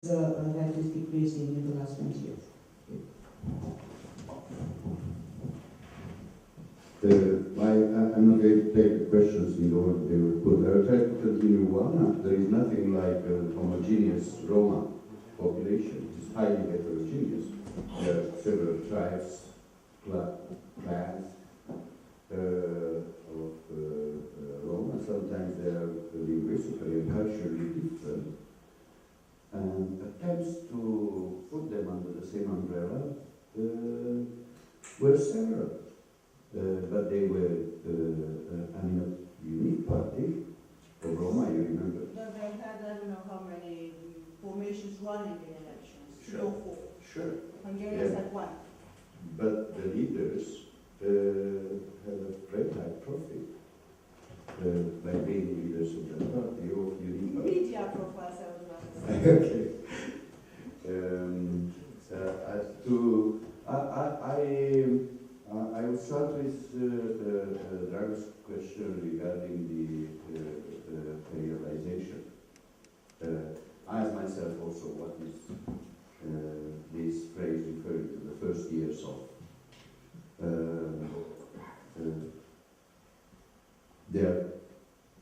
that is decreasing in the last 20 years. I'm not going to take the questions in order they were put. I will try to continue one. There is nothing like a homogeneous Roma population. It is highly heterogeneous. There are several tribes, clans of Roma. Sometimes they are linguistically and culturally different. And attempts to put them under the same umbrella were several. But they were, a unique party of Roma, you remember? But they had, I don't know how many formations running in elections. Sure. 3 or 4. Sure. Hungarians had 1. But the leaders had a very high profit by being leaders of the party or unique party. Media profiles, I was going to say. Okay. I will start with Drago's question regarding the periodization. I ask myself also what is this phrase referring to, the first years of. There are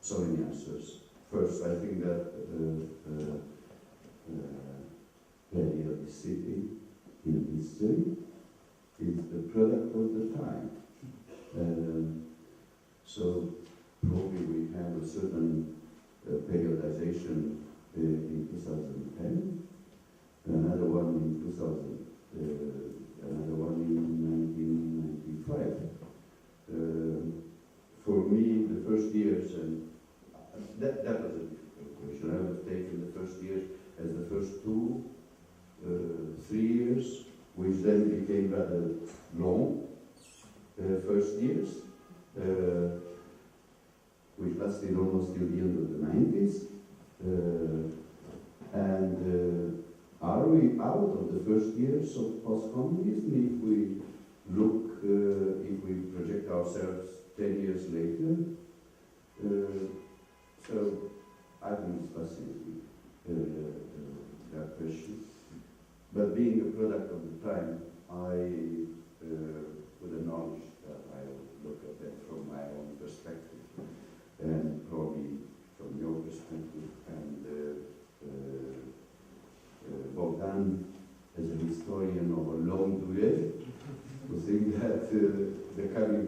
so many answers. First, I think that periodicity in history is the product of the time. So probably we have a certain periodization in 2010, another one in 2000, another one in 1995. For me, the first years, and that was a difficult question. I would have taken the first years as the first 3 years, which then became rather long, first years, which lasted almost till the end of the 90s. Are we out of the first years of post-communism if we look, if we project ourselves 10 years later? So I think it's fascinating, that question. But being a product of the time, I would acknowledge that I look at that from my own perspective, and probably from your perspective, and Bogdan, as a historian of a long durée, who think that the coming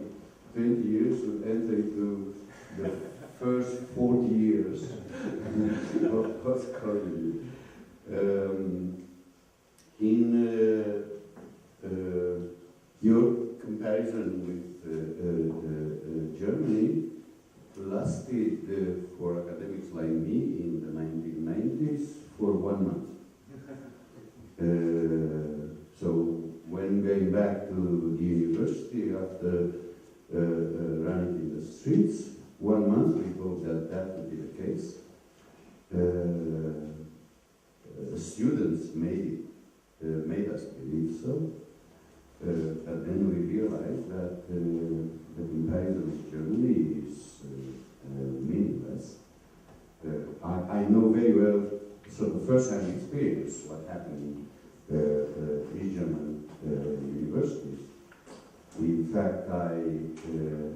20 years will enter into the first 40 years of post-communism. In your comparison with Germany, lasted for academics like me in the 1990s for 1 month. So when going back to the university after running in the streets, 1 month we thought that would be the case. Students made us believe so, but then we realized that the comparison with Germany is meaningless. I know very well, sort of first-hand experience, what happened in East German universities. In fact, I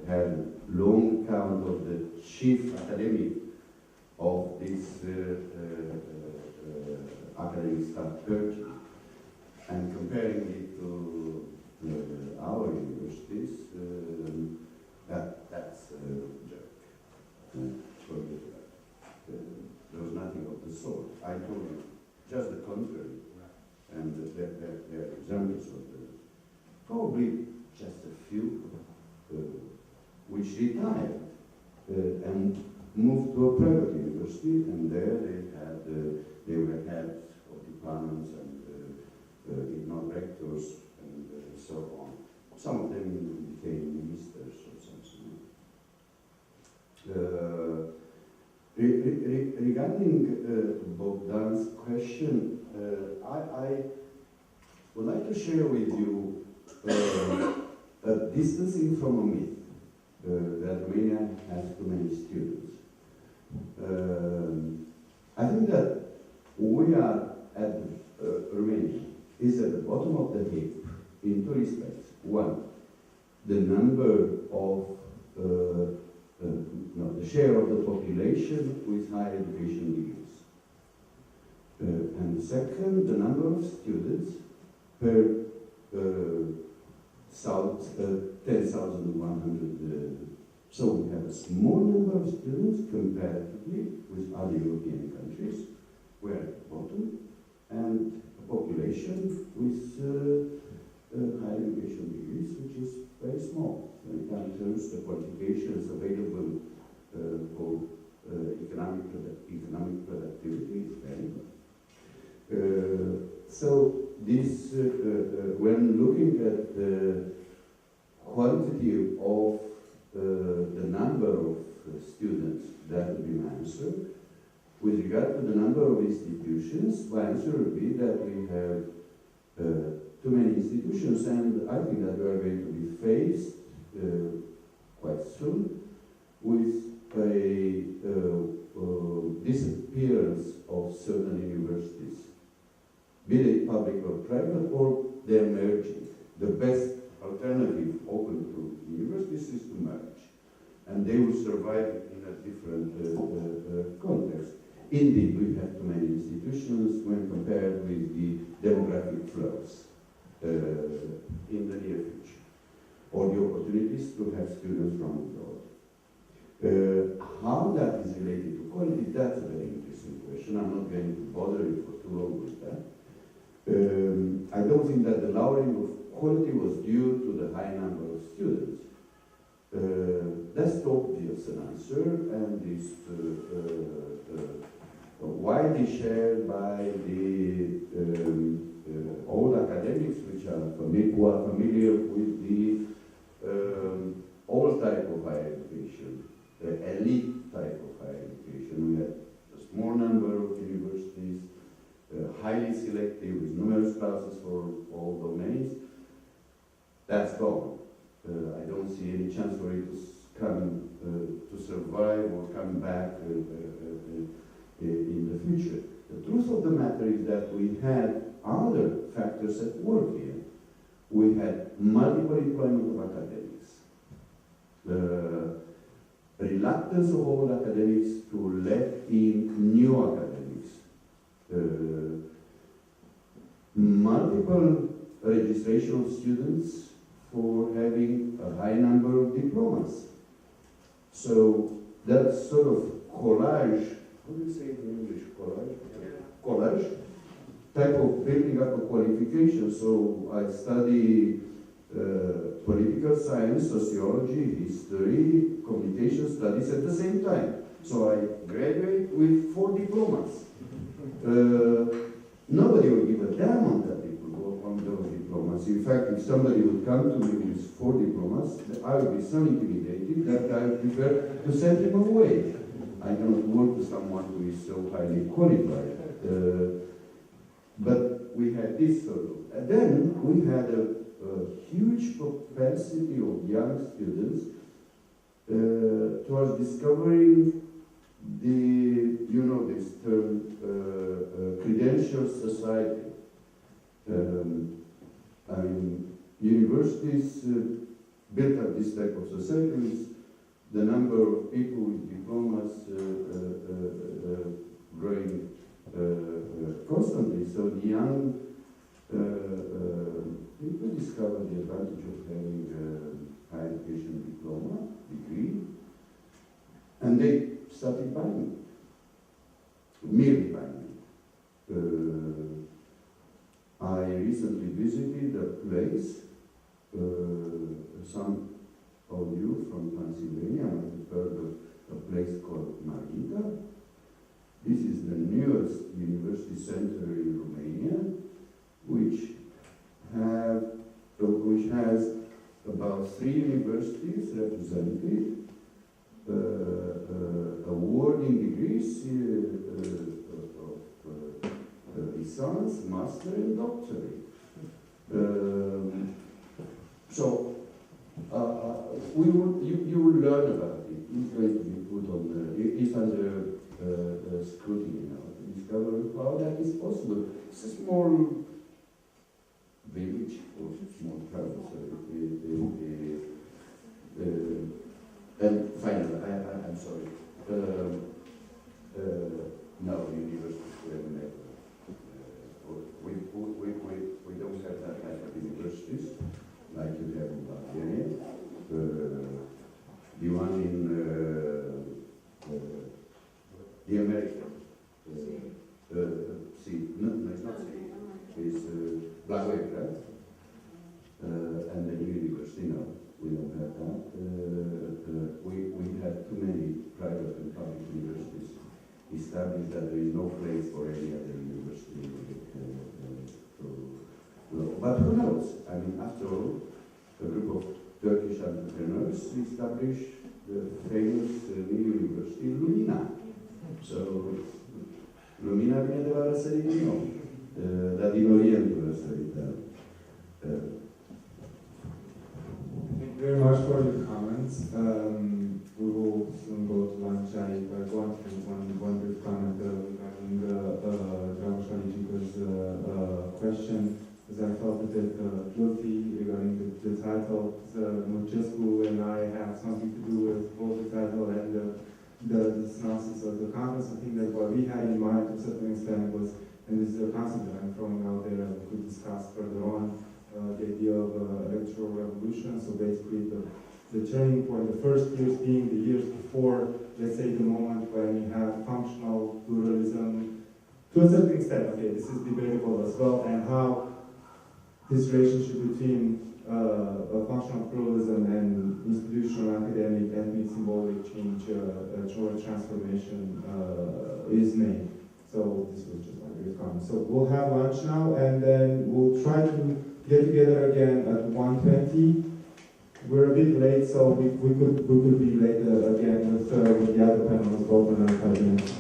had a long count of the chief academic of this academic staff Turkey, and comparing it to our universities, that's a joke. Forget that. There was nothing of the sort. I told you just the contrary, and there are examples of them. Probably just a few which retired and moved to a private university, and there they were heads of departments and if not rectors and so on. Some of them became ministers or something. Regarding Bogdan's question, I would like to share with you a distancing from a myth that Romania has too many students. I think that we are at Romania is at the bottom of the heap in two respects. One, the number of the share of the population with higher education degrees. And second, the number of students per 10,100. So we have a small number of students comparatively with other European countries, we're at the bottom, and a population with higher education degrees, which is very small. When it comes to the qualifications available for economic productivity, is very low. So this, when looking at the quantity of the number of students, that would be my answer. With regard to the number of institutions, my answer would be that we have too many institutions, and I think that we are going to be faced quite soon with a disappearance of certain universities, be they public or private, or they're merging. The best alternative open to universities is to merge, and they will survive in a different context. Indeed, we have too many institutions when compared with the demographic flows in the near future, or the opportunities to have students from abroad. How that is related to quality, that's a very interesting question. I'm not going to bother you for too long with that. I don't think that the lowering of quality was due to the high number of students. That's obvious an answer, and is widely shared by the old academics, which are familiar with the old type of higher education, the elite type of higher education. We had a small number of universities, highly selective, with numerous classes for all domains. That's gone. I don't see any chance for it to come to survive or come back in the future. The truth of the matter is that we had other factors at work here. We had multiple employment of academics, reluctance of old academics to let in new academics, multiple registration of students for having a high number of diplomas. So that sort of collage, what do you say in English, collage? Collage, type of building up a qualification. So I study political science, sociology, history, communication studies at the same time. So I graduate with 4 diplomas. Nobody will give a damn on that on those diplomas. In fact, if somebody would come to me with 4 diplomas, I would be so intimidated that I would prefer to send him away. I cannot work with someone who is so highly qualified. But we had this sort of, and then we had a huge propensity of young students towards discovering the, you know, this term, credential society. I mean, universities built up this type of society with the number of people with diplomas growing constantly. So the young people discover the advantage of having a higher education degree, and they started buying it, merely buying it. I recently visited a place, some of you from Pennsylvania might have heard of a place called Margita. This is the newest university center in Romania, which has about 3 universities represented, awarding degrees of license, master, and doctorate. So you will learn about it. It's going to be put on. It's under scrutiny now. discover how that is possible. It's a small village or small town. So and finally, I'm sorry. No, universities were never. We don't have that type of universities like you have in Bulgaria. The one in the American. No, it's not C. It's Blagoevka. And the new university, no, we don't have that. We have too many private and public universities established that there is no place for any other university to grow. But who knows? I mean, after all, a group of Turkish entrepreneurs established the famous new university in Lumina. So, Lumina viene de la Raserino, da di Oriente Università. Thank you very much for your comments. We will soon go to lunch. I want to make one brief comment regarding Dragoș Aligici's question, as I felt a bit guilty regarding the title. Murcescu and I have something to do with both the title and the synopsis of the conference. I think that what we had in mind to a certain extent was, and this is a concept that I'm throwing out there and we could discuss further on, the idea of electoral revolution. So basically the turning point, the first years being the years before, let's say, the moment when you have functional pluralism, to a certain extent, okay, this is debatable as well, and how this relationship between functional pluralism and institutional, academic, ethnic, symbolic change, transformation is made. So this was just my brief comment. So we'll have lunch now, and then we'll try to get together again at 1:20. We're a bit late, so we could be late again with the other panel as well for another 5 minutes.